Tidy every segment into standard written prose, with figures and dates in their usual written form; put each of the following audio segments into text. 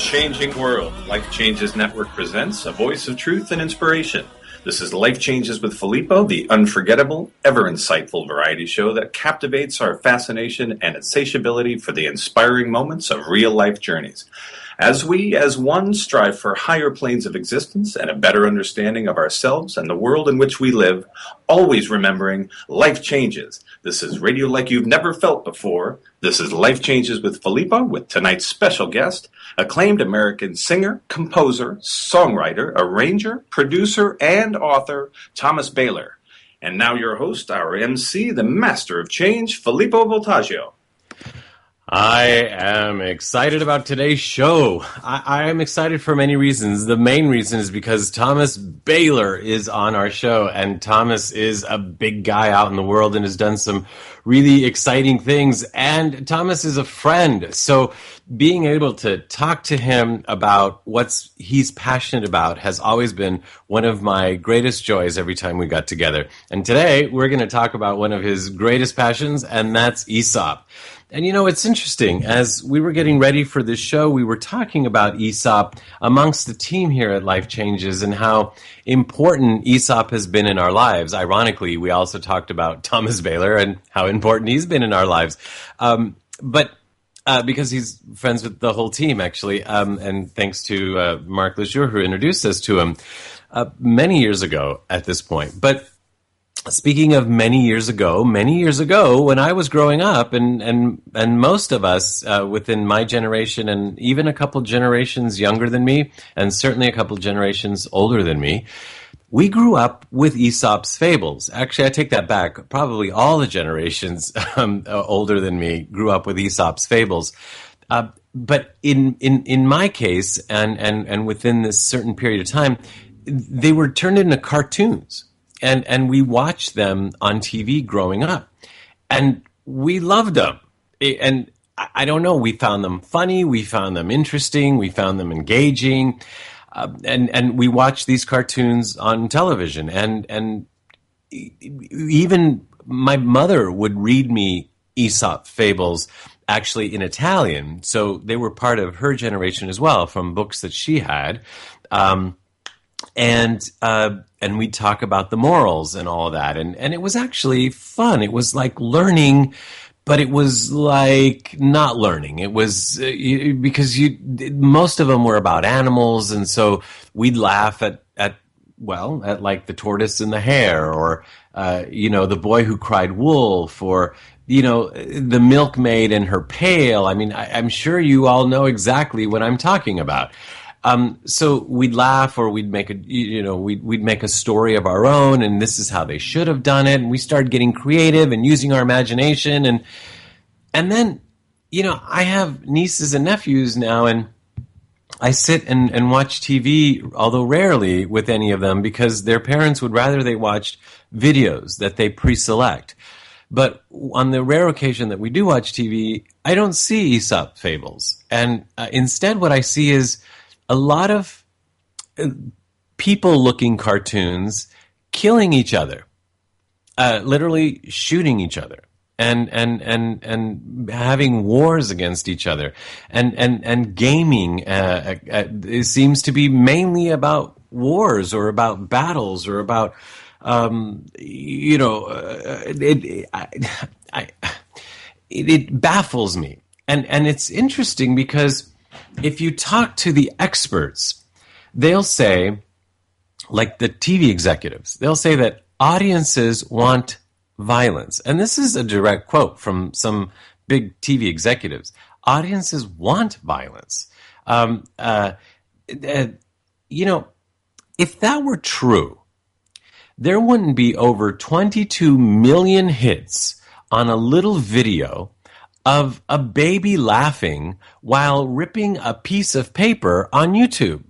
changing world. Life Changes Network presents a voice of truth and inspiration. This is Life Changes with Filippo, the unforgettable, ever-insightful variety show that captivates our fascination and insatiability for the inspiring moments of real-life journeys. As we, as one, strive for higher planes of existence and a better understanding of ourselves and the world in which we live, always remembering life changes. This is radio like you've never felt before. This is Life Changes with Filippo, with tonight's special guest, acclaimed American singer, composer, songwriter, arranger, producer, and author, Thomas BÄHLER. And now your host, our MC, the master of change, Filippo Voltaggio. I am excited about today's show. I am excited for many reasons. The main reason is because Thomas BÄHLER is on our show, and Thomas is a big guy out in the world and has done some really exciting things, and Thomas is a friend. So being able to talk to him about what he's passionate about has always been one of my greatest joys every time we got together. And today we're going to talk about one of his greatest passions, and that's Aesop. And you know, it's interesting. As we were getting ready for this show, we were talking about Aesop amongst the team here at Life Changes and how important Aesop has been in our lives. Ironically, we also talked about Thomas BÄHLER and how important he's been in our lives. Because he's friends with the whole team, actually, and thanks to Mark Lejour, who introduced us to him many years ago at this point. But speaking of many years ago, when I was growing up, and most of us within my generation, and even a couple generations younger than me, and certainly a couple generations older than me, we grew up with Aesop's fables. Actually, I take that back. Probably all the generations older than me grew up with Aesop's fables. But in my case, and within this certain period of time, they were turned into cartoons. And we watched them on TV growing up. And we loved them. And I don't know, we found them funny, we found them interesting, we found them engaging. And we watched these cartoons on television. And even my mother would read me Aesop fables actually in Italian. So they were part of her generation as well, from books that she had. And we'd talk about the morals and all of that. And it was actually fun. It was like learning, but it was like not learning. It was because most of them were about animals. And so we'd laugh at like the tortoise and the hare, or, the boy who cried wolf, or, the milkmaid and her pail. I mean, I'm sure you all know exactly what I'm talking about. So we'd laugh, or we'd make we'd make a story of our own, and this is how they should have done it. And we started getting creative and using our imagination. And then, I have nieces and nephews now, and I sit and watch TV, although rarely with any of them, because their parents would rather they watched videos that they pre-select. But on the rare occasion that we do watch TV, I don't see Aesop fables. And instead what I see is a lot of people-looking cartoons killing each other, literally shooting each other, and having wars against each other, and gaming. It seems to be mainly about wars, or about battles, or about it baffles me, and it's interesting because if you talk to the experts, they'll say, like the TV executives, they'll say that audiences want violence. And this is a direct quote from some big TV executives. Audiences want violence. If that were true, there wouldn't be over 22 million hits on a little video of a baby laughing while ripping a piece of paper on YouTube.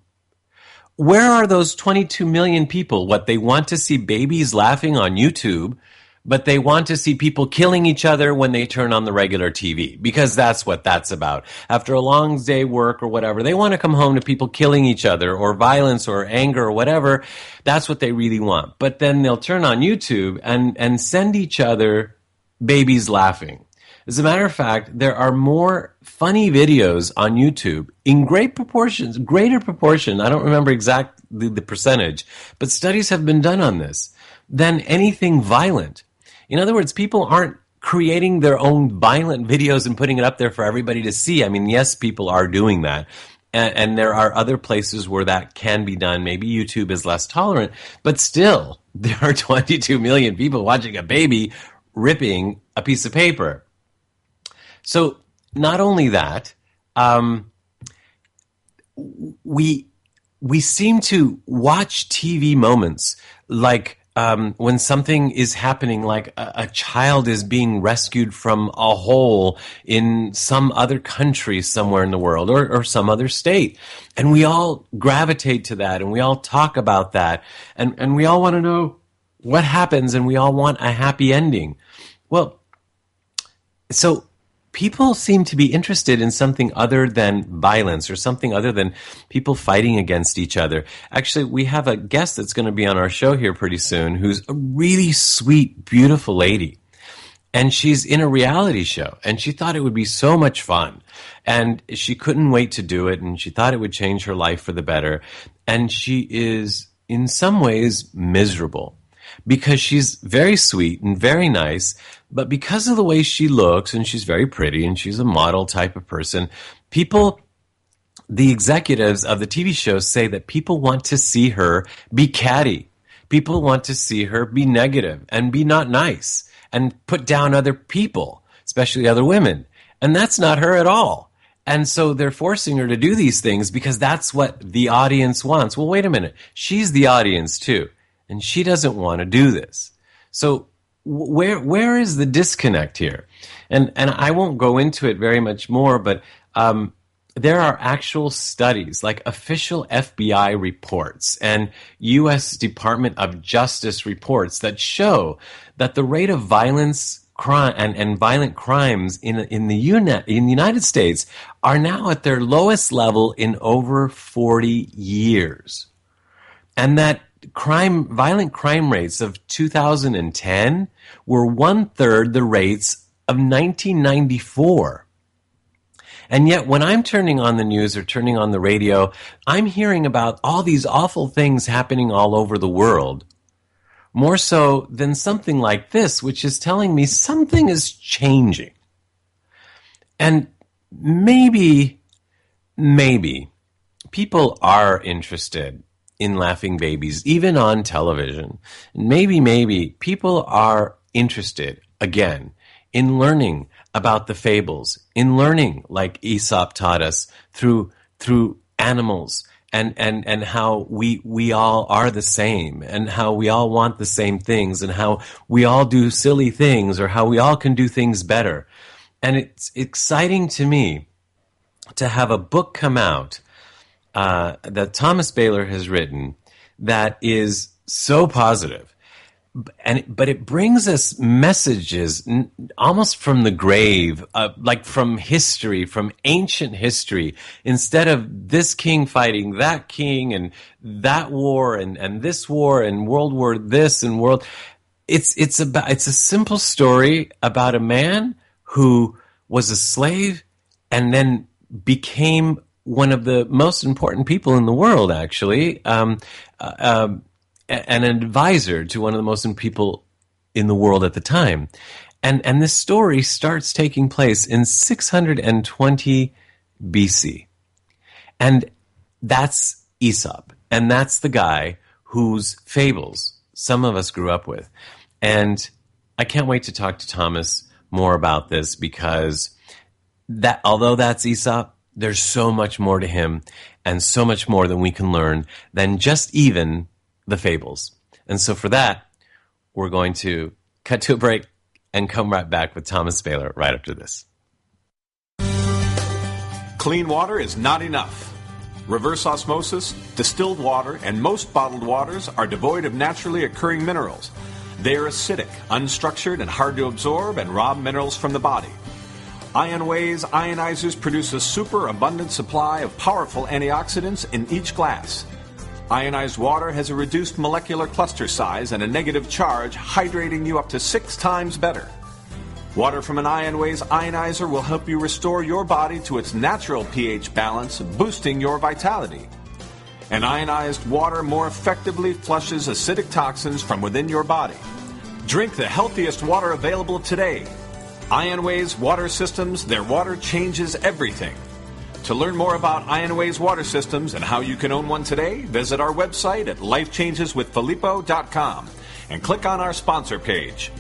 Where are those 22 million people? What, they want to see babies laughing on YouTube, but they want to see people killing each other when they turn on the regular TV, because that's what that's about. After a long day work or whatever, they want to come home to people killing each other, or violence or anger or whatever. That's what they really want. But then they'll turn on YouTube and send each other babies laughing. As a matter of fact, there are more funny videos on YouTube in greater proportion, I don't remember exactly the percentage, but studies have been done on this, than anything violent. In other words, people aren't creating their own violent videos and putting it up there for everybody to see. I mean, yes, people are doing that. And there are other places where that can be done. Maybe YouTube is less tolerant, but still, there are 22 million people watching a baby ripping a piece of paper. So not only that, we seem to watch TV moments like when something is happening, like a child is being rescued from a hole in some other country somewhere in the world or some other state. And we all gravitate to that and we all talk about that. And we all want to know what happens and we all want a happy ending. Well, so people seem to be interested in something other than violence or something other than people fighting against each other. Actually, we have a guest that's going to be on our show here pretty soon who's a really sweet, beautiful lady. And she's in a reality show. And she thought it would be so much fun. And she couldn't wait to do it. And she thought it would change her life for the better. And she is, in some ways, miserable. Because she's very sweet and very nice, but because of the way she looks, and she's very pretty, and she's a model type of person, people, the executives of the TV show say that people want to see her be catty. People want to see her be negative and be not nice and put down other people, especially other women. And that's not her at all. And so they're forcing her to do these things because that's what the audience wants. Well, wait a minute. She's the audience too. And she doesn't want to do this. So where is the disconnect here? And I won't go into it very much more, but there are actual studies, like official FBI reports and U.S. Department of Justice reports that show that the rate of violence, crime, and violent crimes in the United States are now at their lowest level in over 40 years. And that violent crime rates of 2010 were 1/3 the rates of 1994. And yet when I'm turning on the news or turning on the radio, I'm hearing about all these awful things happening all over the world. More so than something like this, which is telling me something is changing. And maybe people are interested in laughing babies, even on television. Maybe people are interested, again, in learning about the fables, in learning, like Aesop taught us, through animals, and how we all are the same, and how we all want the same things, and how we all do silly things, or how we all can do things better. And it's exciting to me to have a book come out that Thomas BÄHLER has written that is so positive. But it brings us messages almost from the grave, like from history, from ancient history, instead of this king fighting that king and that war and this war and World War this and world. It's a simple story about a man who was a slave and then became one of the most important people in the world, actually, and an advisor to one of the most important people in the world at the time. And this story starts taking place in 620 BC. And that's Aesop. And that's the guy whose fables some of us grew up with. And I can't wait to talk to Thomas more about this, because that, although that's Aesop, there's so much more to him and so much more that we can learn than just even the fables. And so for that, we're going to cut to a break and come right back with Thomas BÄHLER right after this. Clean water is not enough. Reverse osmosis, distilled water, and most bottled waters are devoid of naturally occurring minerals. They are acidic, unstructured, and hard to absorb and rob minerals from the body. IonWay's ionizers produce a superabundant supply of powerful antioxidants in each glass. Ionized water has a reduced molecular cluster size and a negative charge, hydrating you up to 6 times better. Water from an IonWays ionizer will help you restore your body to its natural pH balance, boosting your vitality. And ionized water more effectively flushes acidic toxins from within your body. Drink the healthiest water available today. IonWays Water Systems, their water changes everything. To learn more about IonWays Water Systems and how you can own one today, visit our website at lifechangeswithfilippo.com and click on our sponsor page.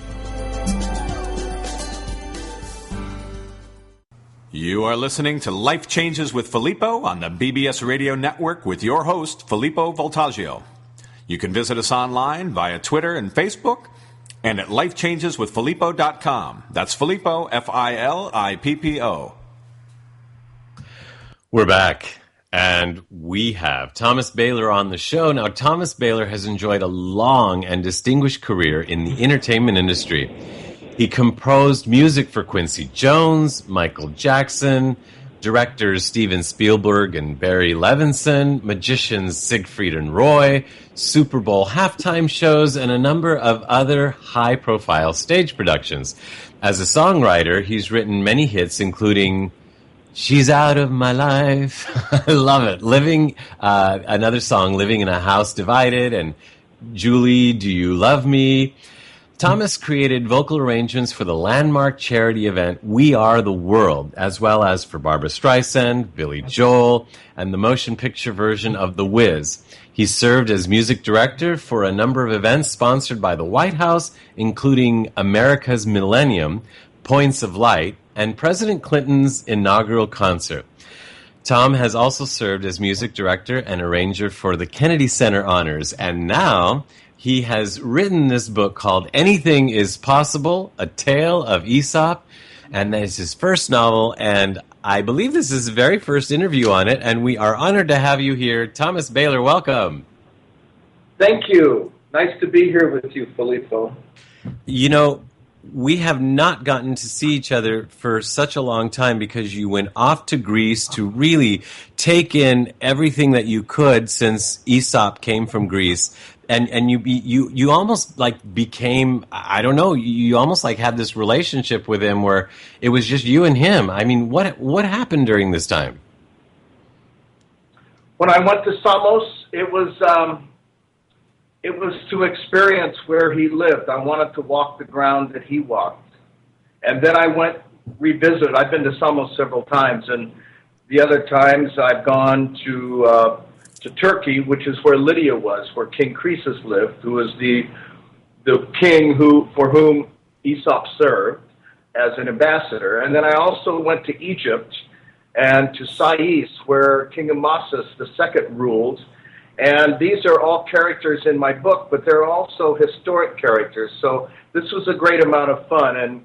You are listening to Life Changes with Filippo on the BBS Radio Network with your host, Filippo Voltaggio. You can visit us online via Twitter and Facebook and at lifechangeswithfilippo.com. That's Filippo, Filippo. We're back, and we have Thomas BÄHLER on the show. Now, Thomas BÄHLER has enjoyed a long and distinguished career in the entertainment industry. He composed music for Quincy Jones, Michael Jackson, directors Steven Spielberg and Barry Levinson, magicians Siegfried and Roy, Superbowl Halftime Shows, and a number of other high-profile stage productions. As a songwriter, he's written many hits, including She's Out of My Life. I love it. Another song, Living in a House Divided, and Julie, Do You Love Me? Thomas created vocal arrangements for the landmark charity event We Are the World, as well as for Barbra Streisand, Billy Joel, and the motion picture version of The Wiz. He served as music director for a number of events sponsored by the White House, including America's Millennium, Points of Light, and President Clinton's inaugural concert. Tom has also served as music director and arranger for the Kennedy Center Honors, and now he has written this book called Anything is Possible, A Tale of Aesop, and that is his first novel, and I believe this is his very first interview on it, and we are honored to have you here. Thomas BÄHLER, welcome. Thank you. Nice to be here with you, Filippo. You know, we have not gotten to see each other for such a long time because you went off to Greece to really take in everything that you could since Aesop came from Greece. And you almost like became, I don't know, you almost like had this relationship with him where it was just you and him. I mean, what happened during this time? When I went to Samos, it was to experience where he lived. I wanted to walk the ground that he walked. And then I went revisit. I've been to Samos several times, and the other times I've gone to Turkey, which is where Lydia was, where King Croesus lived, who was the king for whom Aesop served as an ambassador. And then I also went to Egypt and to Sais, where King Amasis II ruled. And these are all characters in my book, but they're also historic characters. So this was a great amount of fun, and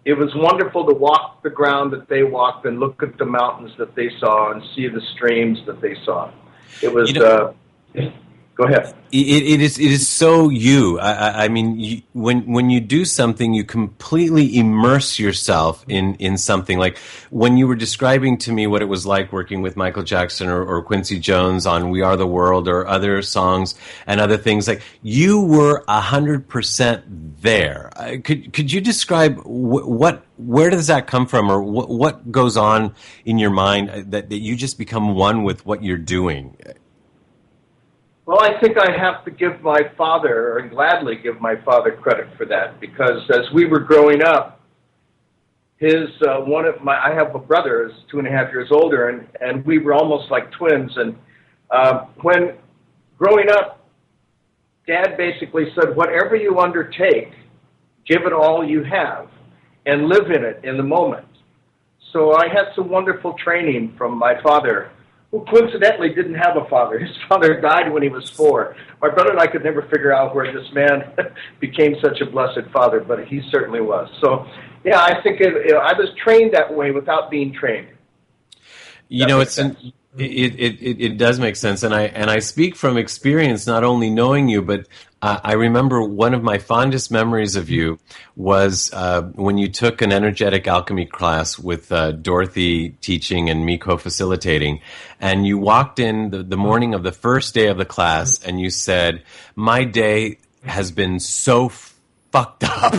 it was wonderful to walk the ground that they walked and look at the mountains that they saw and see the streams that they saw. It was. Go ahead. It is so you. I mean, when you do something, you completely immerse yourself in something. Like when you were describing to me what it was like working with Michael Jackson or Quincy Jones on "We Are the World" or other songs and other things, like you were 100% there. Could you describe where does that come from, or what goes on in your mind that you just become one with what you're doing? Well, I think I have to give my father, and gladly give my father credit for that, because as we were growing up, I have a brother who's 2.5 years older, and we were almost like twins. And when growing up, Dad basically said, whatever you undertake, give it all you have, and live in it in the moment. So I had some wonderful training from my father, who coincidentally didn't have a father. His father died when he was 4. My brother and I could never figure out where this man became such a blessed father, but he certainly was. So, yeah, I think I was trained that way without being trained. It does make sense, and I speak from experience, not only knowing you, but I remember one of my fondest memories of you was when you took an energetic alchemy class with Dorothy teaching and me co-facilitating, and you walked in the morning of the first day of the class, and you said, "My day has been so fucked up.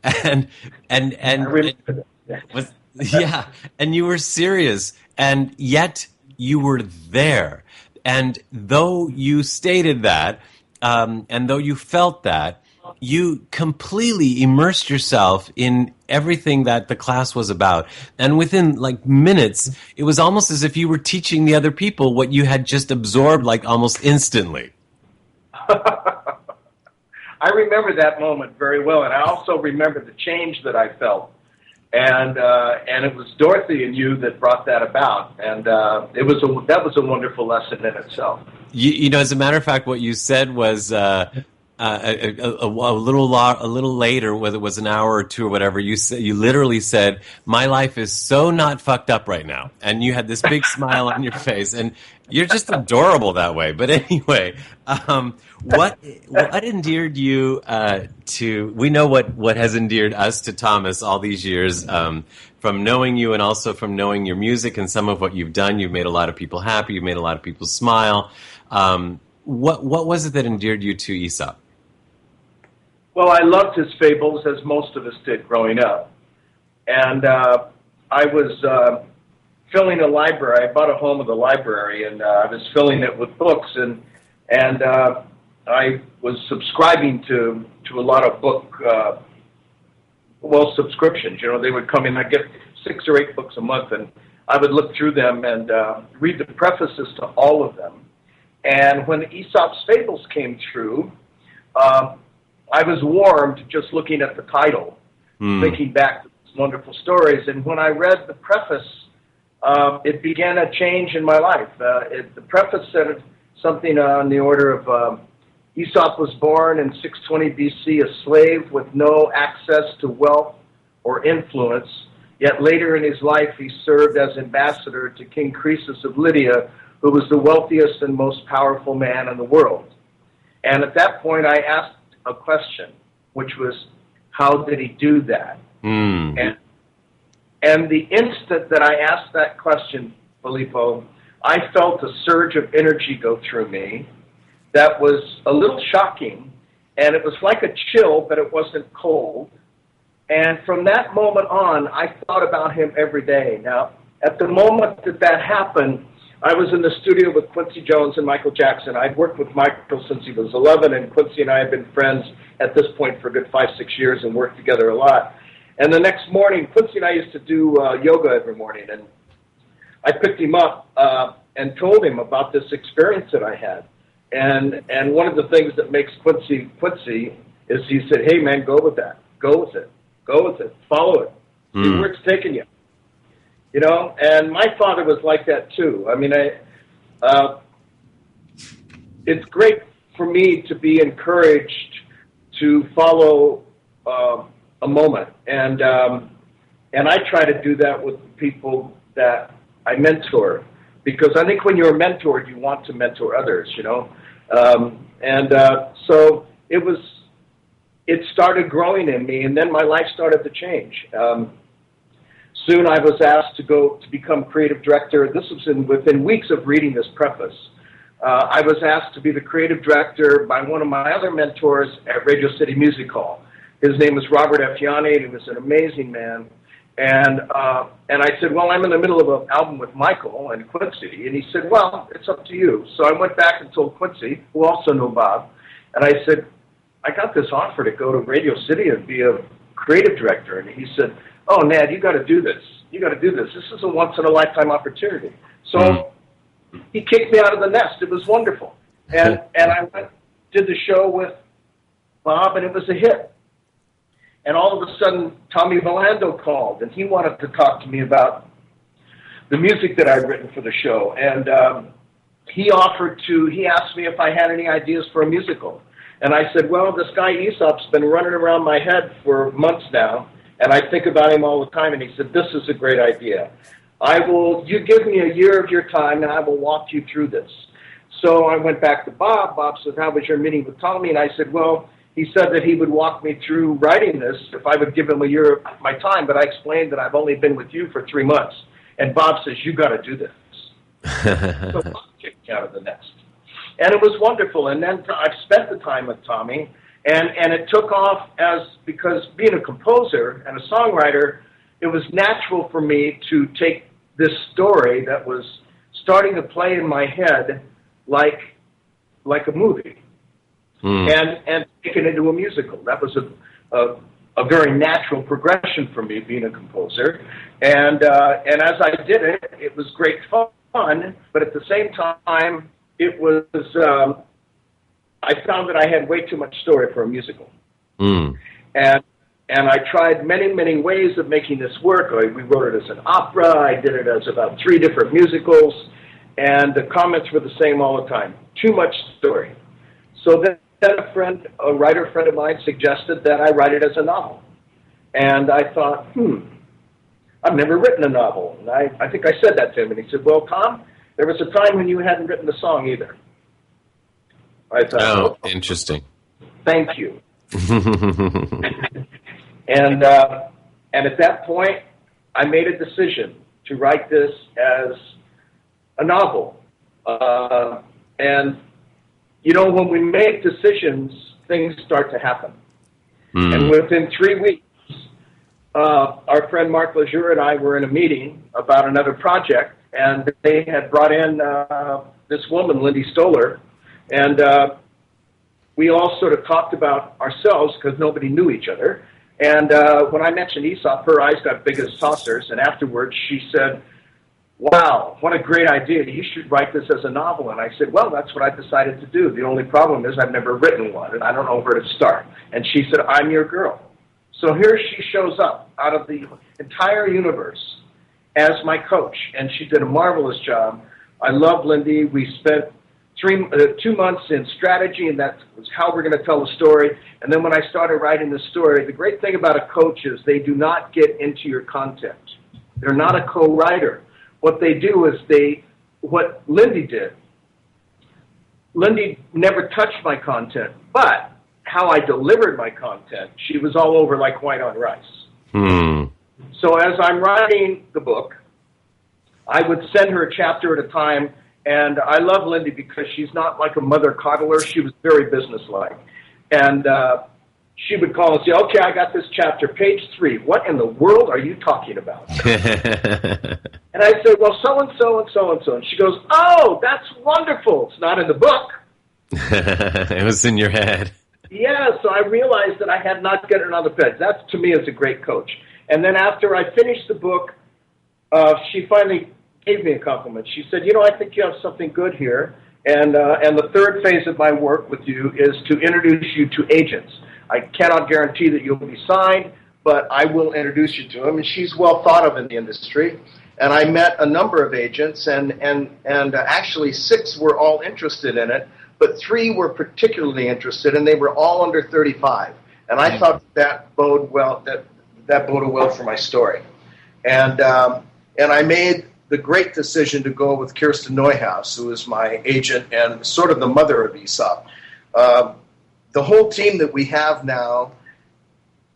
and I remember that. was, yeah, and you were serious, and yet you were there. And though you stated that, and though you felt that, you completely immersed yourself in everything that the class was about. And within like minutes, it was almost as if you were teaching the other people what you had just absorbed, like almost instantly. I remember that moment very well, and I also remember the change that I felt. And it was Dorothy and you that brought that about, and that was a wonderful lesson in itself. You know, as a matter of fact, what you said was a little later, whether it was an hour or two or whatever. You literally said, "My life is so not fucked up right now," and you had this big smile on your face, and you're just adorable that way. But anyway, what endeared you to? We know what has endeared us to Thomas all these years. From knowing you and also from knowing your music and some of what you've done. You've made a lot of people happy. You've made a lot of people smile. What was it that endeared you to Aesop? Well, I loved his fables, as most of us did growing up. And I was filling a library. I bought a home with a library, and I was filling it with books. And I was subscribing to a lot of book subscriptions. You know, they would come in. I'd get 6 or 8 books a month, and I would look through them and read the prefaces to all of them. And when Aesop's Fables came through, I was warmed just looking at the title, thinking back to these wonderful stories. And when I read the preface, it began a change in my life. The preface said something on the order of Aesop was born in 620 BC, a slave with no access to wealth or influence, yet later in his life he served as ambassador to King Croesus of Lydia, who was the wealthiest and most powerful man in the world. And at that point I asked a question, which was, how did he do that? And the instant that I asked that question, Filippo, I felt a surge of energy go through me that was a little shocking, and it was like a chill, but it wasn't cold. And from that moment on, I thought about him every day. Now, at the moment that happened, I was in the studio with Quincy Jones and Michael Jackson. I'd worked with Michael since he was 11, and Quincy and I had been friends at this point for a good 5-6 years and worked together a lot. And the next morning, Quincy and I used to do yoga every morning, and I picked him up and told him about this experience that I had. And one of the things that makes Quincy is he said, "Hey man, go with that. Go with it. Go with it. Follow it. See where it's taking you." You know, and my father was like that too. I mean, it's great for me to be encouraged to follow a moment, and I try to do that with people that I mentor, because I think when you're mentored, you want to mentor others. You know, so it started growing in me, and then my life started to change. Soon I was asked to become creative director. This was within weeks of reading this preface. I was asked to be the creative director by one of my other mentors at Radio City Music Hall. His name was Robert Effiani, and he was an amazing man. And I said, well, I'm in the middle of an album with Michael and Quincy. And he said, well, it's up to you. So I went back and told Quincy, who also knew Bob, and I said, I got this offer to go to Radio City and be a creative director. And he said, oh, Nad, you got to do this. You got to do this. This is a once-in-a-lifetime opportunity. So he kicked me out of the nest. It was wonderful. And I did the show with Bob, and it was a hit. And all of a sudden, Tommy Valando called, and he wanted to talk to me about the music that I'd written for the show. And he asked me if I had any ideas for a musical. And I said, well, this guy Aesop's been running around my head for months now, and I think about him all the time. And he said, this is a great idea. You give me a year of your time, and I will walk you through this. So I went back to Bob. Bob said, how was your meeting with Tommy? And I said, well, he said that he would walk me through writing this if I would give him a year of my time. But I explained that I've only been with you for 3 months. And Bob says, you got to do this. So Bob kicked me out of the nest. And it was wonderful. And then I've spent the time with Tommy. And it took off because being a composer and a songwriter, it was natural for me to take this story that was starting to play in my head like a movie, and take it into a musical. That was a very natural progression for me, being a composer. And as I did it, it was great fun, but at the same time, it was, I found that I had way too much story for a musical. And I tried many, many ways of making this work. We wrote it as an opera. I did it as about 3 different musicals, and the comments were the same all the time. Too much story. So then a writer friend of mine suggested that I write it as a novel. And I thought, I've never written a novel. And I think I said that to him, and he said, well, Tom, there was a time when you hadn't written a song either. I thought, oh, interesting. Thank you. And at that point, I made a decision to write this as a novel. And, you know, when we make decisions, things start to happen. And within 3 weeks, our friend Mark Lejour and I were in a meeting about another project, and they had brought in this woman, Lindy Stoller, and we all sort of talked about ourselves because nobody knew each other. And when I mentioned Aesop, her eyes got big as saucers, and afterwards she said, wow, what a great idea. You should write this as a novel. And I said, well, that's what I decided to do. The only problem is I've never written one, and I don't know where to start. And she said, I'm your girl. So here she shows up out of the entire universe as my coach, and she did a marvelous job. I love Lindy. We spent 2 months in strategy, and that was how we're going to tell the story. And then when I started writing the story, the great thing about a coach is they do not get into your content. They're not a co-writer. What they do is what Lindy did. Lindy never touched my content, but how I delivered my content, she was all over like white on rice. So as I'm writing the book, I would send her a chapter at a time. And I love Lindy because she's not like a mother coddler. She was very businesslike. And she would call and say, okay, I got this chapter, page 3. What in the world are you talking about? And I said, well, so-and-so and so-and-so. And she goes, oh, that's wonderful. It's not in the book. It was in your head. Yeah, so I realized that I had not gotten it on the page. That, to me, is a great coach. And then after I finished the book, she finally gave me a compliment. She said, you know, I think you have something good here. And the third phase of my work with you is to introduce you to agents. I cannot guarantee that you'll be signed, but I will introduce you to them. And she's well thought of in the industry. And I met a number of agents, and actually 6 were all interested in it, but 3 were particularly interested, and they were all under 35. And I thought that boded well. That boded well for my story. And I made the great decision to go with Kirsten Neuhaus, who is my agent and sort of the mother of Aesop. The whole team that we have now,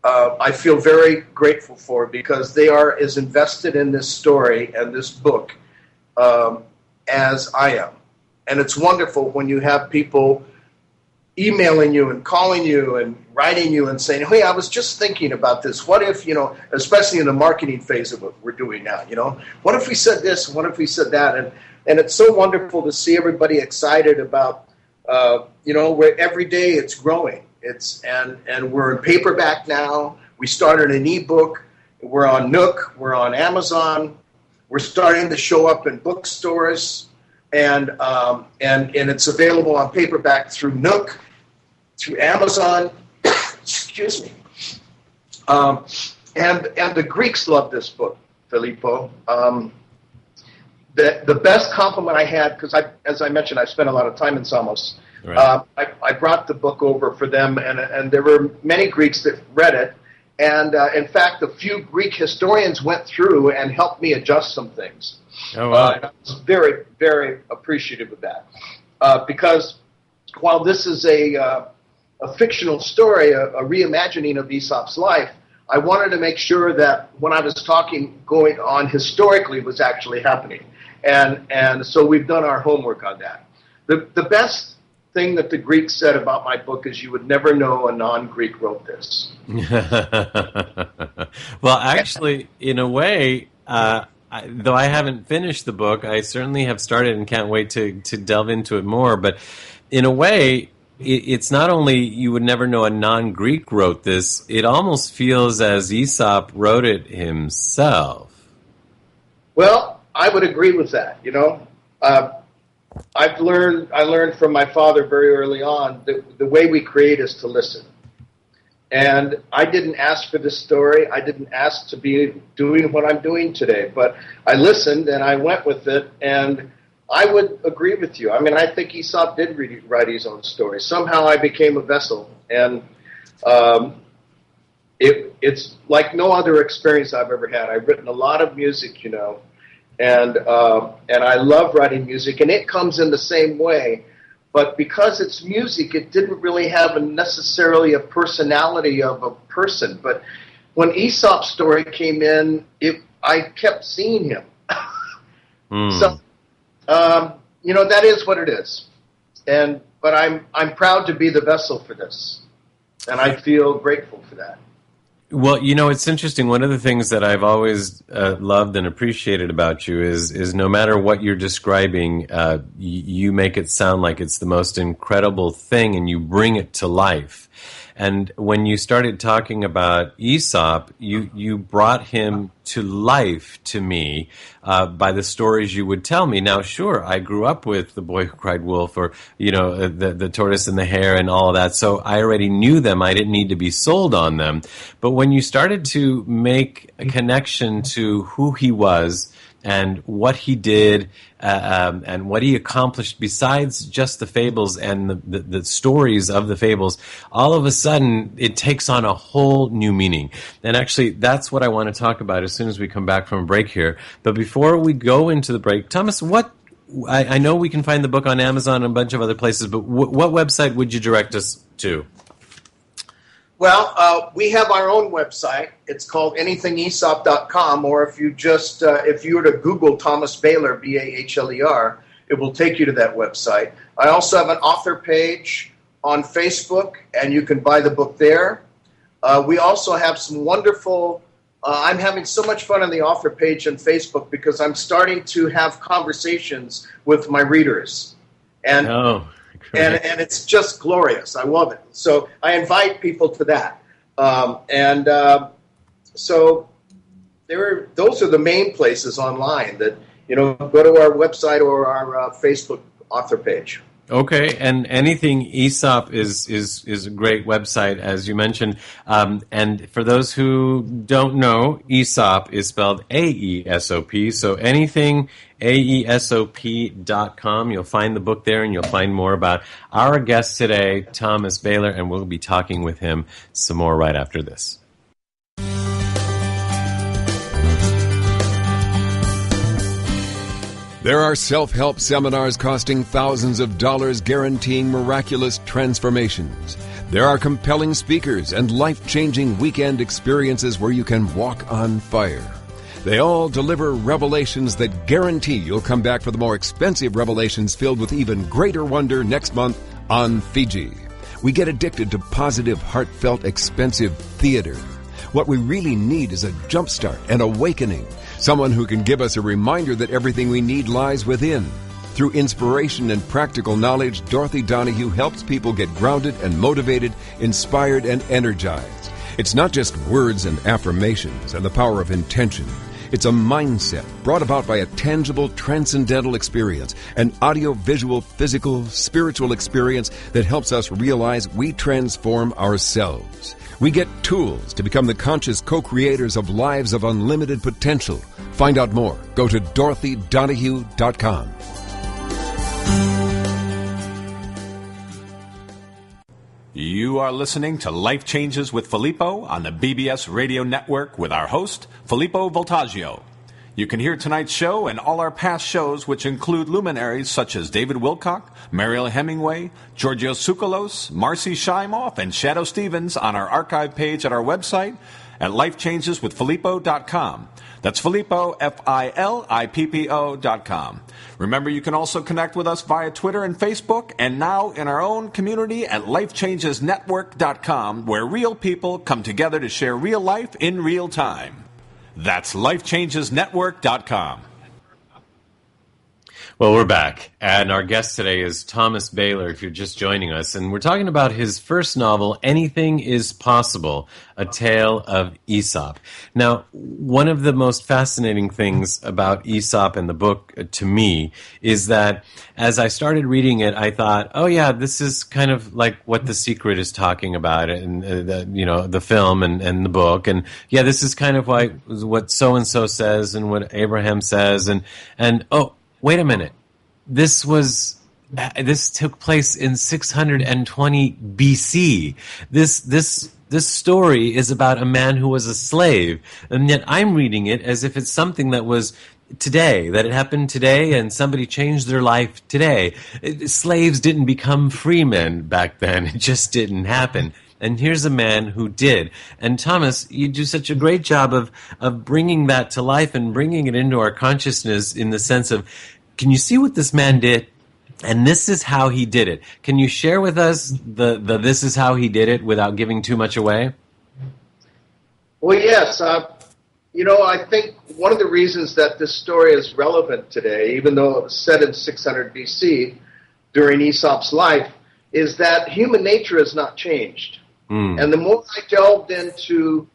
I feel very grateful for because they are as invested in this story and this book as I am. And it's wonderful when you have people emailing you and calling you and writing you and saying, hey, I was just thinking about this. What if, especially in the marketing phase of what we're doing now, what if we said this? What if we said that? And it's so wonderful to see everybody excited about, where every day it's growing. And we're in paperback now. We started an ebook. We're on Nook. We're on Amazon. We're starting to show up in bookstores. And it's available on paperback through Nook, through Amazon. Excuse me. And the Greeks love this book, Filippo. The best compliment I had, because as I mentioned, I spent a lot of time in Samos. Right. I brought the book over for them, and there were many Greeks that read it. And in fact, a few Greek historians went through and helped me adjust some things. Oh, wow. I was very, very appreciative of that. Because while this is a fictional story, a reimagining of Aesop's life, I wanted to make sure that when I was talking going on historically was actually happening. And so we've done our homework on that. The best thing that the Greeks said about my book is you would never know a non-Greek wrote this. Well, actually, in a way, though I haven't finished the book, I certainly have started and can't wait to delve into it more. But in a way, it's not only you would never know a non-Greek wrote this, it almost feels as Aesop wrote it himself. Well, I would agree with that, I learned from my father very early on that the way we create is to listen. And I didn't ask for this story. I didn't ask to be doing what I'm doing today. But I listened and I went with it. And I would agree with you. I mean, I think Aesop did write his own story. Somehow I became a vessel. And it's like no other experience I've ever had. I've written a lot of music, and I love writing music. And it comes in the same way. But because it's music, it didn't really have necessarily a personality of a person. But when Aesop's story came in, I kept seeing him. So, that is what it is. But I'm proud to be the vessel for this, and I feel grateful for that. Well, it's interesting. One of the things that I've always loved and appreciated about you is no matter what you're describing, you make it sound like it's the most incredible thing, and you bring it to life. And when you started talking about Aesop, you brought him to life to me by the stories you would tell me. Now, sure, I grew up with The Boy Who Cried Wolf, or the Tortoise and the Hare and all of that, so I already knew them. I didn't need to be sold on them. But when you started to make a connection to who he was and what he did and what he accomplished besides just the fables and the stories of the fables, all of a sudden it takes on a whole new meaning. And actually, that's what I want to talk about as soon as we come back from a break here. But before we go into the break, Thomas, I know we can find the book on Amazon and a bunch of other places, but what website would you direct us to? Well, we have our own website. It's called anythingaesop.com, or if you were to Google Thomas Bahler, Bahler, it will take you to that website. I also have an author page on Facebook, and you can buy the book there. We also have some wonderful, I'm having so much fun on the author page on Facebook because I'm starting to have conversations with my readers. And And it's just glorious. I love it. So I invite people to that. So those are the main places online that, go to our website or our Facebook author page. Okay, and anything Aesop is a great website, as you mentioned. And for those who don't know, Aesop is spelled AESOP. So anything AESOP.com. You'll find the book there, and you'll find more about our guest today, Thomas Bahler, and we'll be talking with him some more right after this. There are self-help seminars costing thousands of dollars guaranteeing miraculous transformations. There are compelling speakers and life-changing weekend experiences where you can walk on fire. They all deliver revelations that guarantee you'll come back for the more expensive revelations filled with even greater wonder next month on Fiji. We get addicted to positive, heartfelt, expensive theater. What we really need is a jumpstart, an awakening. Someone who can give us a reminder that everything we need lies within. Through inspiration and practical knowledge, Dorothy Donahue helps people get grounded and motivated, inspired and energized. It's not just words and affirmations and the power of intention. It's a mindset brought about by a tangible, transcendental experience, an audio-visual, physical, spiritual experience that helps us realize we transform ourselves. We get tools to become the conscious co-creators of lives of unlimited potential. Find out more. Go to DorothyDonahue.com. You are listening to Life Changes with Filippo on the BBS Radio Network with our host, Filippo Voltaggio. You can hear tonight's show and all our past shows, which include luminaries such as David Wilcock, Mariel Hemingway, Georgios Tsoukalos, Marcy Shimoff, and Shadow Stevens on our archive page at our website at lifechangeswithfilippo.com. That's Filippo, Filippo.com. Remember, you can also connect with us via Twitter and Facebook, and now in our own community at lifechangesnetwork.com, where real people come together to share real life in real time. That's lifechangesnetwork.com. Well, we're back, and our guest today is Thomas Bahler, if you're just joining us, and we're talking about his first novel, Anything is Possible, A Tale of Aesop. Now, one of the most fascinating things about Aesop and the book to me is that as I started reading it, I thought, oh yeah, this is kind of like what The Secret is talking about, and the film and the book, and yeah, this is kind of like what so-and-so says and what Abraham says, and oh, wait a minute. This took place in 620 BC. This story is about a man who was a slave, and yet I'm reading it as if it's something that was today, that it happened today, and somebody changed their life today. Slaves didn't become free men back then. It just didn't happen. And here's a man who did. And Thomas, you do such a great job of bringing that to life and bringing it into our consciousness in the sense of, can you see what this man did? And this is how he did it. Can you share with us the this is how he did it without giving too much away? Well, yes. I think one of the reasons that this story is relevant today, even though it was set in 600 BC during Aesop's life, is that human nature has not changed. And the more I delved into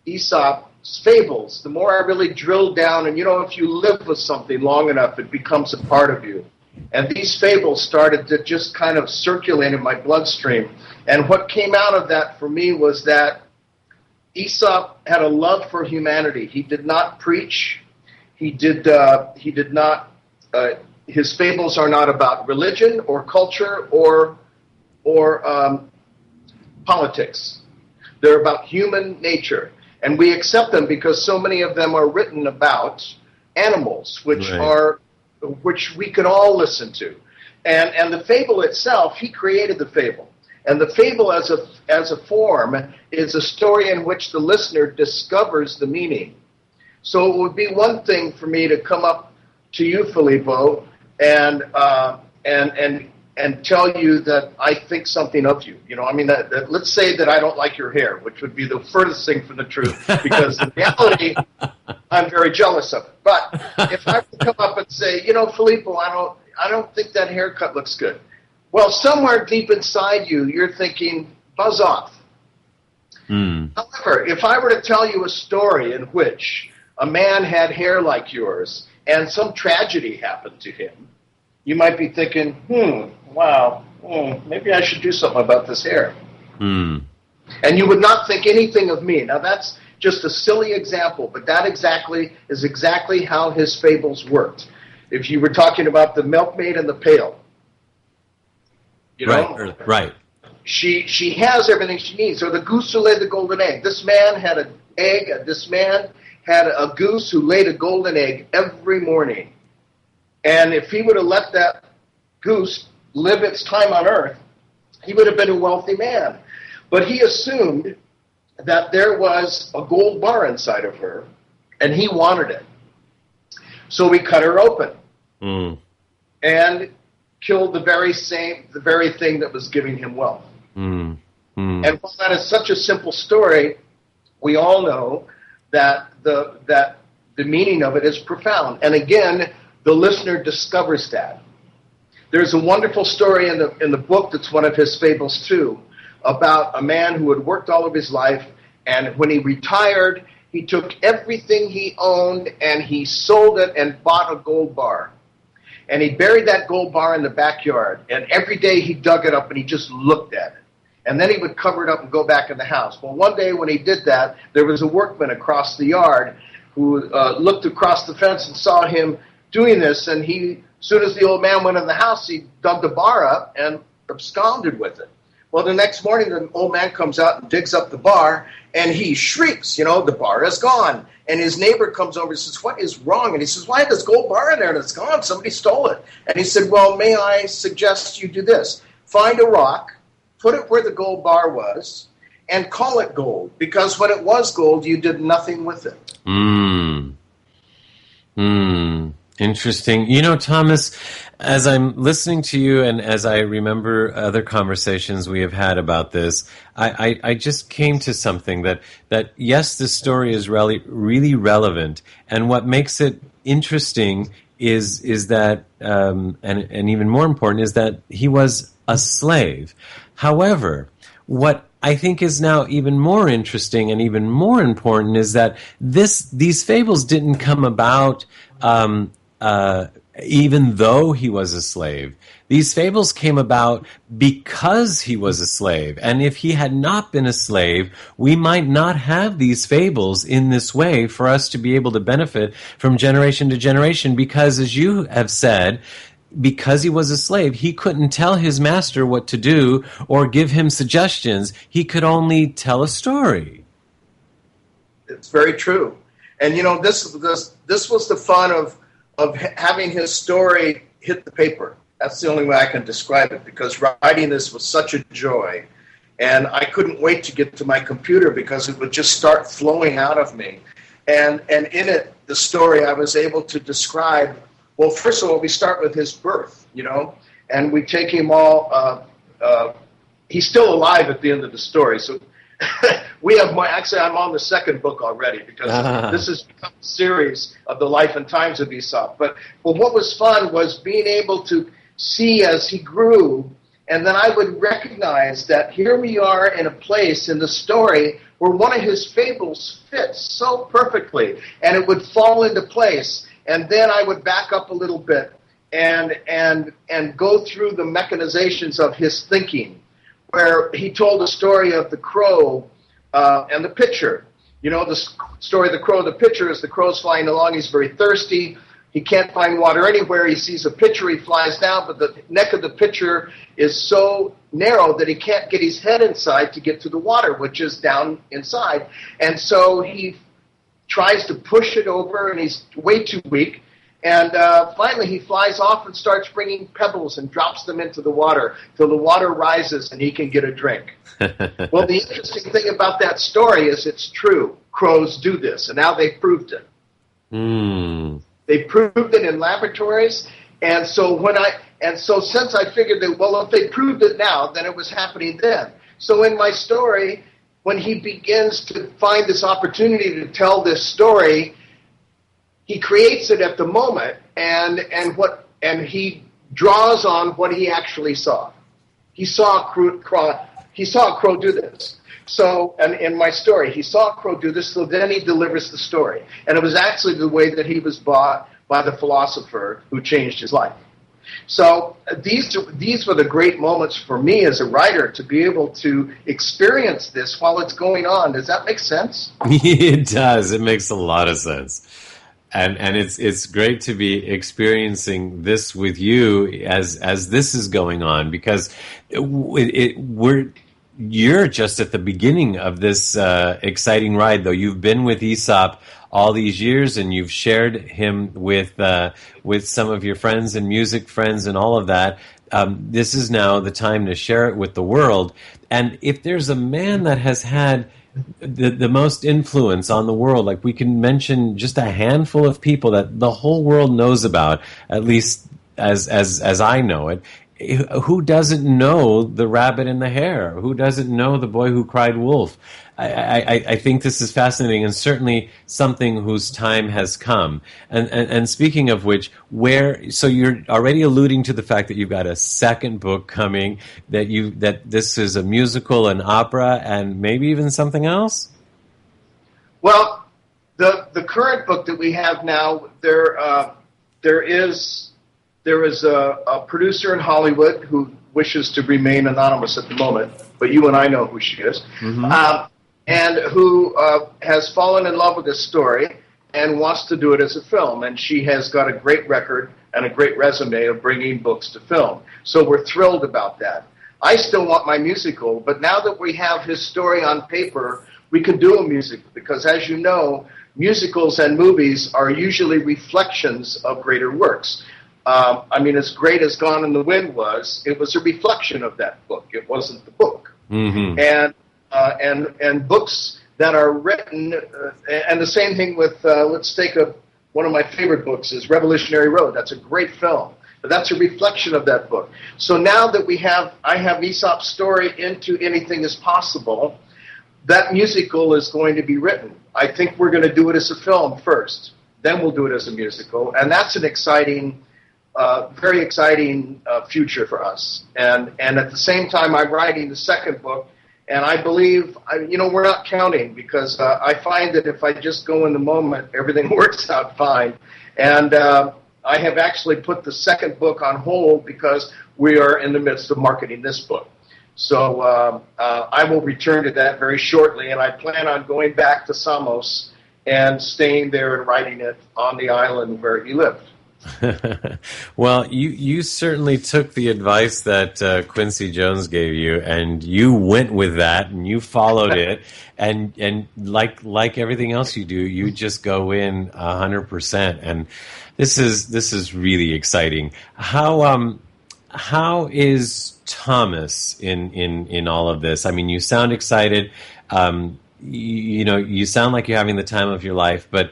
Aesop's fables, the more I really drilled down, and if you live with something long enough, it becomes a part of you. And these fables started to just kind of circulate in my bloodstream. And what came out of that for me was that Aesop had a love for humanity. He did not preach. He did not. His fables are not about religion or culture or politics. They're about human nature. And we accept them because so many of them are written about animals, which we can all listen to. And the fable itself, he created the fable. And the fable as a form is a story in which the listener discovers the meaning. So it would be one thing for me to come up to you, Filippo, and tell you that I think something of you. That let's say that I don't like your hair, which would be the furthest thing from the truth, because in reality, I'm very jealous of it. But if I would come up and say, Filippo, I don't think that haircut looks good. Well, somewhere deep inside you, you're thinking, buzz off. However, if I were to tell you a story in which a man had hair like yours and some tragedy happened to him, you might be thinking, maybe I should do something about this hair. And you would not think anything of me. Now, that's just a silly example, but that is exactly how his fables worked. If you were talking about the milkmaid and the pail, Right. She has everything she needs. Or the goose who laid the golden egg. This man had an egg. This man had a goose who laid a golden egg every morning. And if he would have let that goose live its time on earth, he would have been a wealthy man. But he assumed that there was a gold bar inside of her, and he wanted it. So we cut her open and killed the very thing that was giving him wealth. And while that is such a simple story, we all know that the meaning of it is profound. And again, the listener discovers that. There's a wonderful story in the book that's one of his fables too, about a man who had worked all of his life, and when he retired, he took everything he owned and he sold it and bought a gold bar. And he buried that gold bar in the backyard, and every day he dug it up and he just looked at it. And then he would cover it up and go back in the house. Well, one day when he did that, there was a workman across the yard who looked across the fence and saw him doing this, and as soon as the old man went in the house, he dug the bar up and absconded with it. Well, the next morning, the old man comes out and digs up the bar, and he shrieks, the bar is gone. And his neighbor comes over and says, what is wrong? And he says, why, there's gold bar in there and it's gone. Somebody stole it. And he said, well, may I suggest you do this? Find a rock, put it where the gold bar was, and call it gold, because when it was gold, you did nothing with it. Interesting. You know, Thomas, as I'm listening to you and as I remember other conversations we have had about this, I just came to something that yes, this story is really relevant. And what makes it interesting is that, and even more important, is that he was a slave. However, what I think is now even more interesting and even more important is that these fables didn't come about even though he was a slave. These fables came about because he was a slave. And if he had not been a slave, we might not have these fables in this way for us to be able to benefit from generation to generation, because, as you have said, because he was a slave, he couldn't tell his master what to do or give him suggestions. He could only tell a story. It's very true. And, you know, this was the fun of having his story hit the paper. That's the only way I can describe it, because writing this was such a joy. And I couldn't wait to get to my computer because it would just start flowing out of me. And in it, the story, I was able to describe, well, first of all, we start with his birth, you know, and we take him all, he's still alive at the end of the story. So we have actually, I'm on the second book already, because this has become a series of the life and times of Aesop. But what was fun was being able to see as he grew, and then I would recognize that here we are in a place in the story where one of his fables fits so perfectly, and it would fall into place. And then I would back up a little bit and go through the mechanizations of his thinking, where he told the story of the crow and the pitcher. You know, the story of the crow and the pitcher is the crow's flying along. He's very thirsty. He can't find water anywhere. He sees a pitcher. He flies down, but the neck of the pitcher is so narrow that he can't get his head inside to get to the water, which is down inside. And so he tries to push it over, and he's way too weak. And finally, he flies off and starts bringing pebbles and drops them into the water till the water rises and he can get a drink. Well, the interesting thing about that story is it's true. Crows do this, and now they've proved it. They proved it in laboratories, and so since I figured that, well, if they proved it now, then it was happening then. So in my story, when he begins to find this opportunity to tell this story, he creates it at the moment, and he draws on what he actually saw. He saw a crow do this. So, and in my story, he saw a crow do this, so then he delivers the story. And it was actually the way that he was bought by the philosopher who changed his life. So these were the great moments for me as a writer, to be able to experience this while it's going on. Does that make sense? It does. It makes a lot of sense. And it's great to be experiencing this with you as this is going on, because you're just at the beginning of this exciting ride, though. You've been with Aesop all these years, and you've shared him with some of your friends and music friends and all of that. This is now the time to share it with the world. And if there's a man that has had the most influence on the world, like, we can mention just a handful of people that the whole world knows about, at least as I know it. Who doesn't know The Rabbit and the Hare? Who doesn't know The Boy Who Cried Wolf? I think this is fascinating, and certainly something whose time has come. And speaking of which, so you're already alluding to the fact that you've got a second book coming, that this is a musical, an opera, and maybe even something else? Well, the current book that we have now, there is a producer in Hollywood who wishes to remain anonymous at the moment, but you and I know who she is, and who has fallen in love with this story and wants to do it as a film. And she has got a great record and a great resume of bringing books to film. So we're thrilled about that. I still want my musical, but now that we have his story on paper, we can do a musical, because, as you know, musicals and movies are usually reflections of greater works. As great as Gone in the Wind was, it was a reflection of that book. It wasn't the book. And and books that are written, and the same thing with, let's take one of my favorite books is Revolutionary Road. That's a great film, but that's a reflection of that book. So now that I have Aesop's story into Anything is Possible, that musical is going to be written. I think we're going to do it as a film first, then we'll do it as a musical, and that's an exciting, very exciting future for us. And at the same time, I'm writing the second book. And I believe, we're not counting because I find that if I just go in the moment, everything works out fine. And I have actually put the second book on hold because we are in the midst of marketing this book. So I will return to that very shortly, and I plan on going back to Samos and staying there and writing it on the island where he lived. Well, you certainly took the advice that Quincy Jones gave you, and you went with that, and you followed it, and like everything else you do, you just go in 100%, and this is really exciting. How is Thomas in all of this? I mean, you sound excited. You sound like you're having the time of your life, but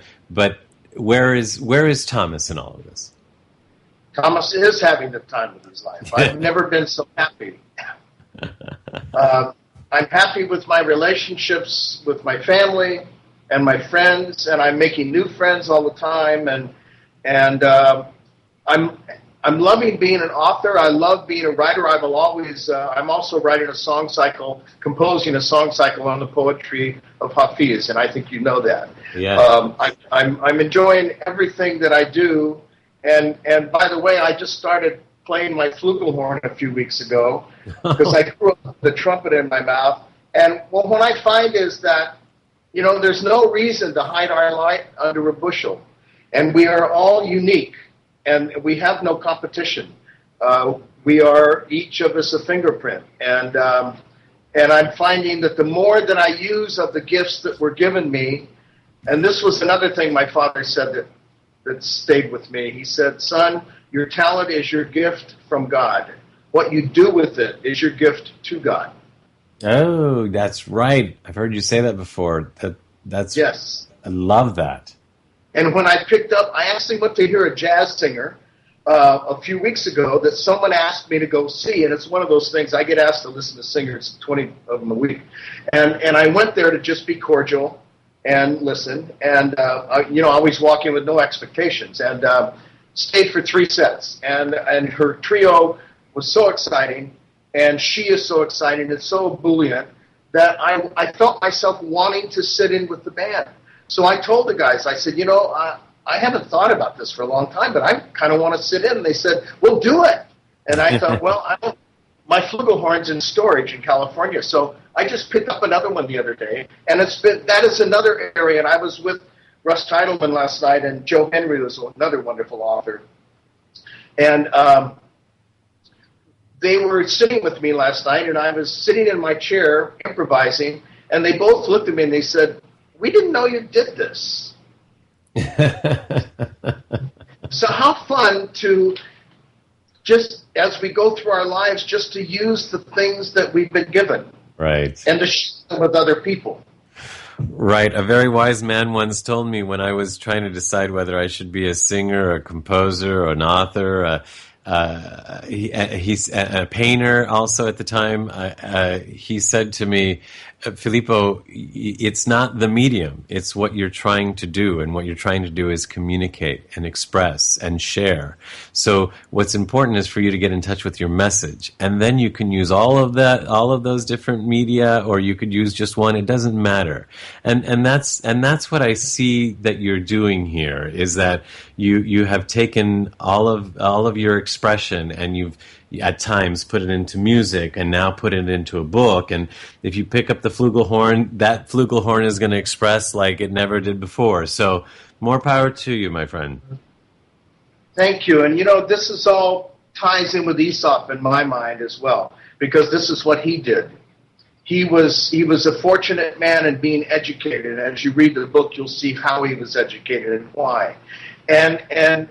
where is Thomas in all of this? Thomas is having the time of his life. I've never been so happy. I'm happy with my relationships with my family and my friends, and I'm making new friends all the time. And I'm loving being an author. I love being a writer. I'm also writing a song cycle, composing a song cycle on the poetry of Hafiz, and I think you know that. Yeah. I'm enjoying everything that I do, and by the way, I just started playing my flugelhorn a few weeks ago because I grew up with the trumpet in my mouth. And what I find is that, there's no reason to hide our light under a bushel, and we are all unique. And we have no competition. We are each of us a fingerprint, and I'm finding that the more that I use of the gifts that were given me, and this was another thing my father said that stayed with me. He said, "Son, your talent is your gift from God. What you do with it is your gift to God." Oh, that's right. I've heard you say that before. That's yes. I love that. And when I actually went to hear a jazz singer a few weeks ago that someone asked me to go see, and it's one of those things, I get asked to listen to singers, 20 of them a week. And I went there to just be cordial and listen, and, I always walk in with no expectations, and stayed for 3 sets. And her trio was so exciting, and she is so exciting and so ebullient that I felt myself wanting to sit in with the band. So I told the guys, I said, I haven't thought about this for a long time, but I kind of want to sit in. And they said, well, do it. And I thought, well, my flugelhorn's in storage in California, so I just picked up another one the other day. And that is another area. And I was with Russ Titleman last night, and Joe Henry was another wonderful author. And they were sitting with me last night, and I was sitting in my chair improvising, and they both looked at me and they said, "We didn't know you did this." So how fun to just, as we go through our lives, just to use the things that we've been given. Right. And to share them with other people. Right. A very wise man once told me when I was trying to decide whether I should be a singer, a composer, or an author, he's a painter also at the time. He said to me, "Filippo, it's not the medium, it's what you're trying to do, and what you're trying to do is communicate and express and share. So what's important is for you to get in touch with your message, and then you can use all of those different media, or you could use just one. It doesn't matter." And that's what I see that you're doing here, is that you have taken all of your expression, and you've at times put it into music, and now put it into a book. And if you pick up the flugelhorn, that flugelhorn is going to express like it never did before. So more power to you, my friend. Thank you. And this is all ties in with Aesop in my mind as well, because this is what he did. He was a fortunate man in being educated. As you read the book, you'll see how he was educated and why. And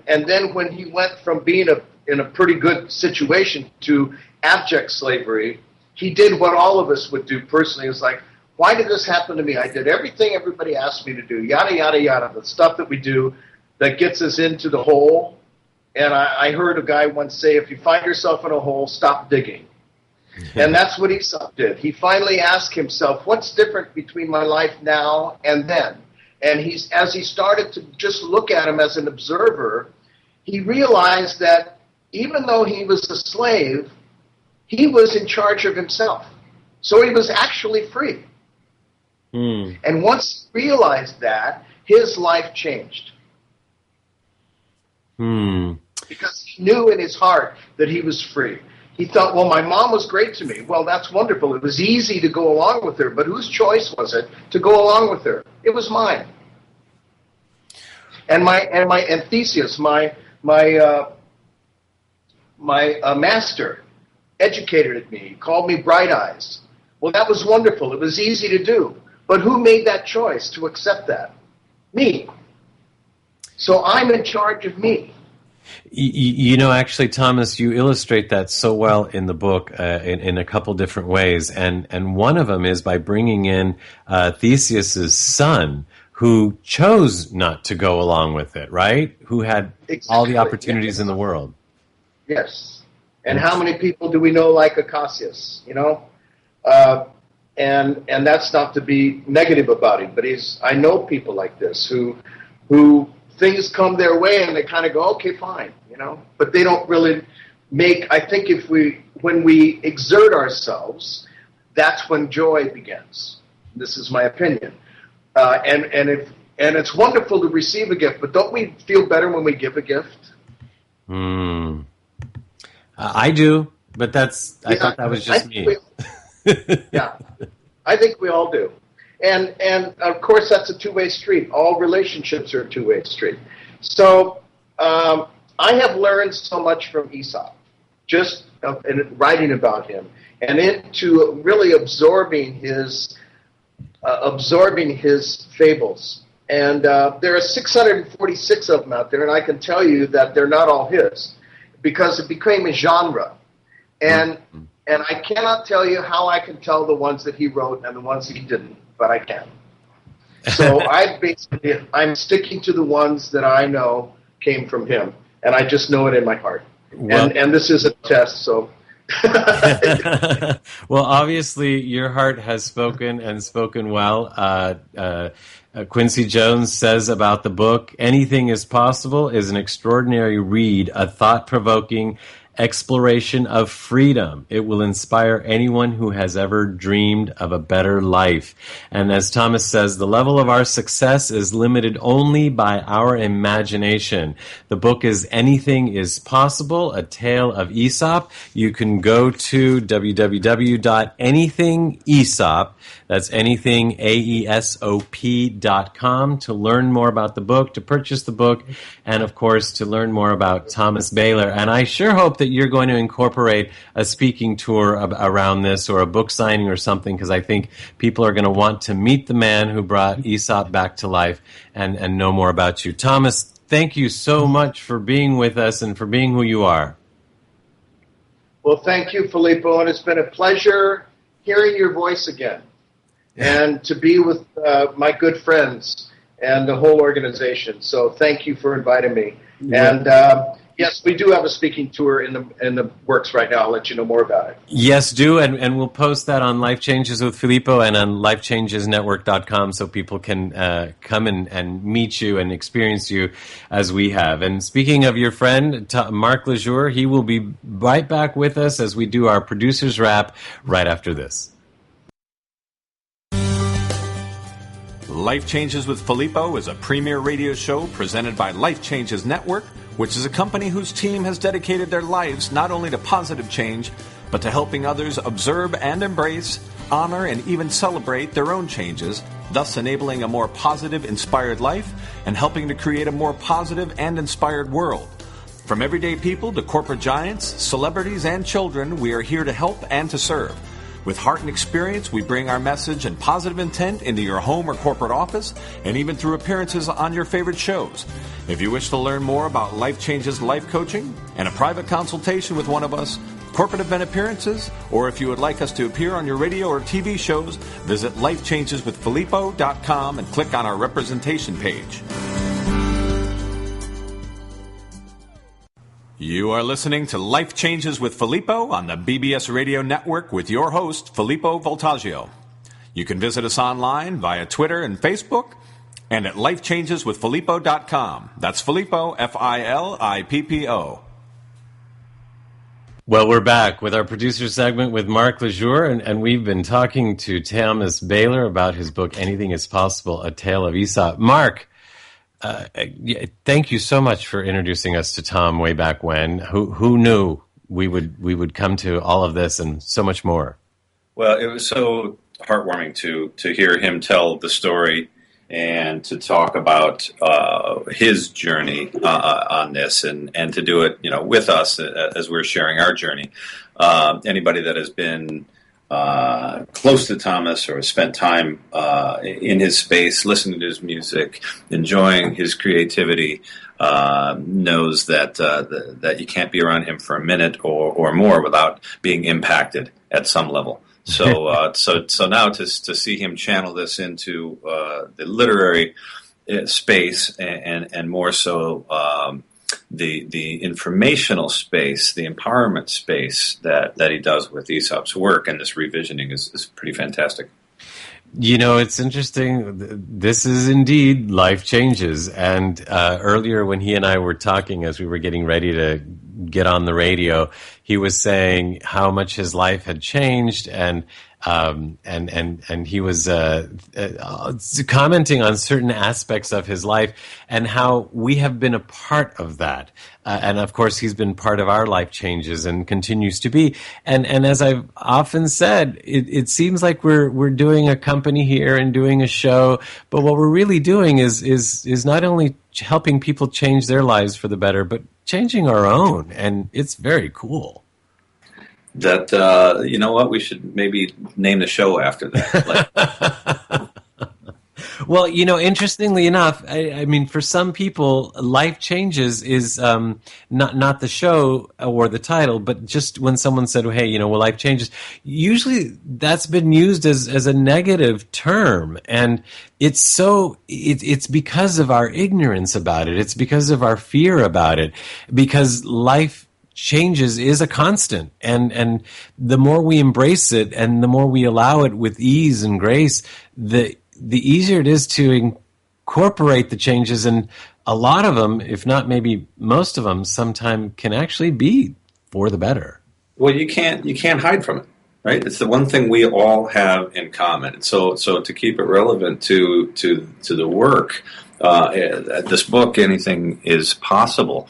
then when he went from being in a pretty good situation to abject slavery, he did what all of us would do personally. It was like, Why did this happen to me? I did everything everybody asked me to do, yada, yada, yada, the stuff that we do that gets us into the hole. And I heard a guy once say, if you find yourself in a hole, stop digging. And that's what Aesop did. He finally asked himself, what's different between my life now and then? And as he started to just look at him as an observer, he realized that even though he was a slave, he was in charge of himself. So he was actually free. And once he realized that, his life changed. Because he knew in his heart that he was free. He thought, well, my mom was great to me. Well, that's wonderful. It was easy to go along with her, but whose choice was it to go along with her? It was mine. And Theseus, my master, educated me. He called me Bright Eyes. Well, that was wonderful. It was easy to do. But who made that choice to accept that? Me. So I'm in charge of me. You know, actually, Thomas, you illustrate that so well in the book in a couple different ways. And one of them is by bringing in Theseus's son, who chose not to go along with it, right? Who had all the opportunities in the world. Yes. And how many people do we know like Acacius, you know? And that's not to be negative about him, but I know people like this who things come their way and they kind of go, okay, fine, you know, but they don't really I think when we exert ourselves, that's when joy begins. This is my opinion. And it's wonderful to receive a gift, but don't we feel better when we give a gift? I do, but I thought that was just me. Yeah, I think we all do. And of course, that's a two-way street. All relationships are a two-way street. So I have learned so much from Aesop, just in writing about him, and into really absorbing his fables. And there are 646 of them out there, and I can tell you that they're not all his, because it became a genre. And I cannot tell you how I can tell the ones that he wrote and the ones he didn't, but I can. So I'm sticking to the ones that I know came from him, and I just know it in my heart. Well, and this is a test, so. Well, obviously, your heart has spoken and spoken well. Quincy Jones says about the book, anything is possible is an extraordinary read, a thought-provoking exploration of freedom. It will inspire anyone who has ever dreamed of a better life. And as Thomas says, the level of our success is limited only by our imagination. The book is Anything is Possible, a tale of Aesop. You can go to www.anythingaesop, that's anything, AESOP.com, to learn more about the book, to purchase the book, and of course to learn more about Thomas BÄHLER. And I sure hope that you're going to incorporate a speaking tour around this, or a book signing or something, because I think people are going to want to meet the man who brought Aesop back to life and know more about you. Thomas, thank you so much for being with us and for being who you are. Well, thank you, Filippo, and it's been a pleasure hearing your voice again, and to be with my good friends and the whole organization. So thank you for inviting me. And yes, we do have a speaking tour in the works right now. I'll let you know more about it. Yes, do, and we'll post that on Life Changes with Filippo and on lifechangesnetwork.com so people can come and meet you and experience you as we have. And speaking of your friend, Mark Lejour, he will be right back with us as we do our producer's wrap right after this. Life Changes with Filippo is a premier radio show presented by Life Changes Network, which is a company whose team has dedicated their lives not only to positive change, but to helping others observe and embrace, honor, and even celebrate their own changes, thus enabling a more positive, inspired life and helping to create a more positive and inspired world. From everyday people to corporate giants, celebrities, and children, we are here to help and to serve. With heart and experience, we bring our message and positive intent into your home or corporate office, and even through appearances on your favorite shows. If you wish to learn more about Life Changes Life Coaching and a private consultation with one of us, corporate event appearances, or if you would like us to appear on your radio or TV shows, visit lifechangeswithfilippo.com and click on our representation page. You are listening to Life Changes with Filippo on the BBS Radio Network with your host, Filippo Voltaggio. You can visit us online via Twitter and Facebook and at lifechangeswithfilippo.com. That's Filippo, Filippo. Well, we're back with our producer segment with Mark Lejour, and we've been talking to Thomas BÄHLER about his book, Anything is Possible, A Tale of Aesop. Mark, thank you so much for introducing us to Tom way back when. Who knew we would come to all of this and so much more? Well, it was so heartwarming to hear him tell the story and to talk about his journey on this, and to do it, with us as we're sharing our journey. Anybody that has been close to Thomas or spent time in his space, listening to his music, enjoying his creativity, knows that you can't be around him for a minute or more without being impacted at some level. So now to see him channel this into the literary space and more so the informational space, the empowerment space that he does with Aesop's work and this revisioning is pretty fantastic. It's interesting. This is indeed Life Changes. And earlier when he and I were talking as we were getting ready to get on the radio, he was saying how much his life had changed, and he was commenting on certain aspects of his life and how we have been a part of that. And of course, he's been part of our life changes and continues to be. And as I've often said, it seems like we're doing a company here and doing a show, but what we're really doing is not only helping people change their lives for the better, but changing our own. And it's very cool. That, you know what, we should maybe name the show after that. Well, interestingly enough, I mean, for some people, Life Changes is not the show or the title, but just when someone said, well, hey, Life Changes, usually that's been used as a negative term. And it's because of our ignorance about it. It's because of our fear about it, because life changes is a constant, and the more we embrace it and the more we allow it with ease and grace, the easier it is to incorporate the changes. And a lot of them, if not maybe most of them, sometimes can actually be for the better. Well, you can't hide from it, right? It's the one thing we all have in common. And so to keep it relevant to the work, this book, Anything is Possible.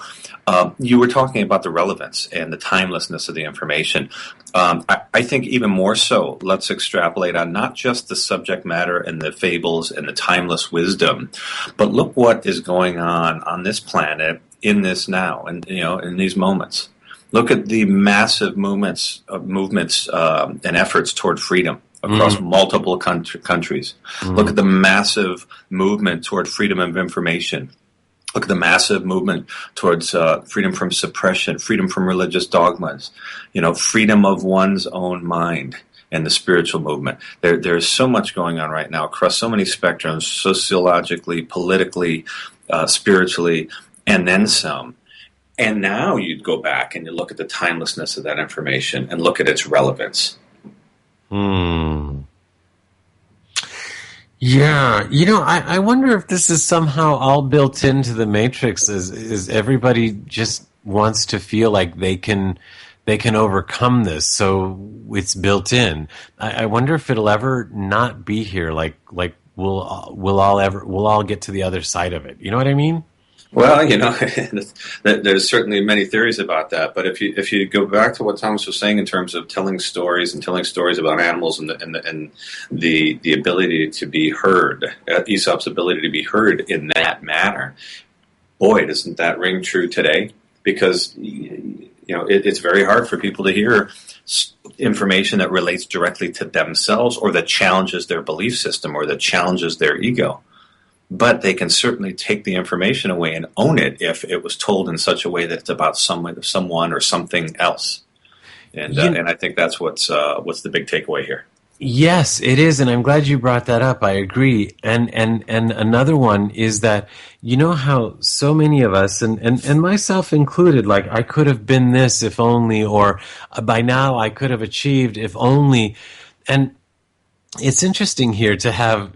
You were talking about the relevance and the timelessness of the information. I think even more so, let's extrapolate on not just the subject matter and the fables and the timeless wisdom, but look what is going on this planet in this now, and in these moments. Look at the massive movements and efforts toward freedom across multiple countries. Look at the massive movement toward freedom of information. Look at the massive movement towards freedom from suppression, freedom from religious dogmas, freedom of one's own mind, and the spiritual movement. There's so much going on right now across so many spectrums, sociologically, politically, spiritually, and then some. And now you'd go back and you look at the timelessness of that information and look at its relevance. Yeah, I wonder if this is somehow all built into the Matrix. Is everybody just wants to feel like they can overcome this, so it's built in. I wonder if it'll ever not be here. Like we'll all get to the other side of it. You know what I mean? Well, there's certainly many theories about that. But if you go back to what Thomas was saying in terms of telling stories about animals and the ability to be heard, Aesop's ability to be heard in that manner, boy, doesn't that ring true today? Because it's very hard for people to hear information that relates directly to themselves or that challenges their belief system or that challenges their ego. But they can certainly take the information away and own it if it was told in such a way that it's about someone or something else. And I think that's what's the big takeaway here. Yes, it is, and I'm glad you brought that up. I agree. And another one is that, you know how so many of us, and myself included, like, I could have been this if only, or by now I could have achieved if only. And it's interesting here to have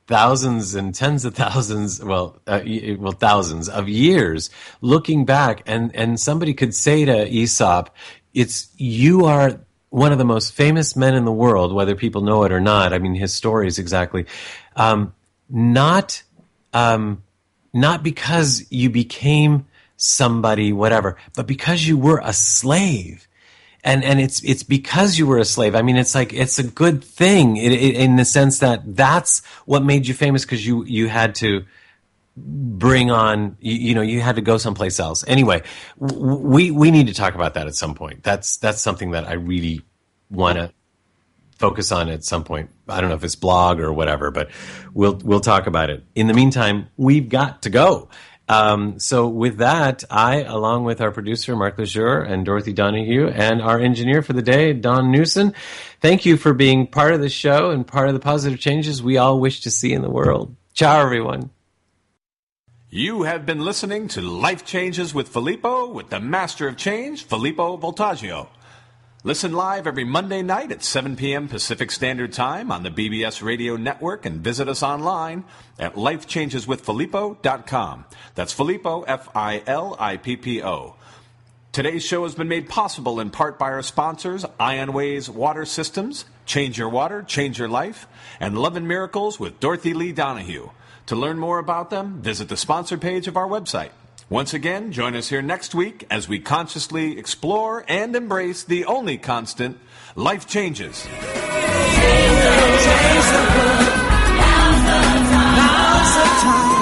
thousands and tens of thousands, thousands of years looking back, and somebody could say to Aesop, you are one of the most famous men in the world, whether people know it or not. I mean, his story is exactly not because you became somebody, whatever, but because you were a slave. And it's because you were a slave. I mean, it's like, it's a good thing in the sense that that's what made you famous, because you had to bring on, you had to go someplace else. Anyway, we need to talk about that at some point. That's something that I really want to focus on at some point. I don't know if it's blog or whatever, but we'll talk about it. In the meantime, we've got to go. So with that, I, along with our producer, Mark Lejeune, and Dorothy Donahue, and our engineer for the day, Don Newson, thank you for being part of the show and part of the positive changes we all wish to see in the world. Ciao, everyone. You have been listening to Life Changes with Filippo, with the master of change, Filippo Voltaggio. Listen live every Monday night at 7 p.m. Pacific Standard Time on the BBS Radio Network, and visit us online at lifechangeswithfilippo.com. That's Filippo, Filippo. Today's show has been made possible in part by our sponsors, Ionways Water Systems, Change Your Water, Change Your Life, and Love and Miracles with Dorothy Lee Donahue. To learn more about them, visit the sponsor page of our website. Once again, join us here next week as we consciously explore and embrace the only constant, life changes. Now's the time.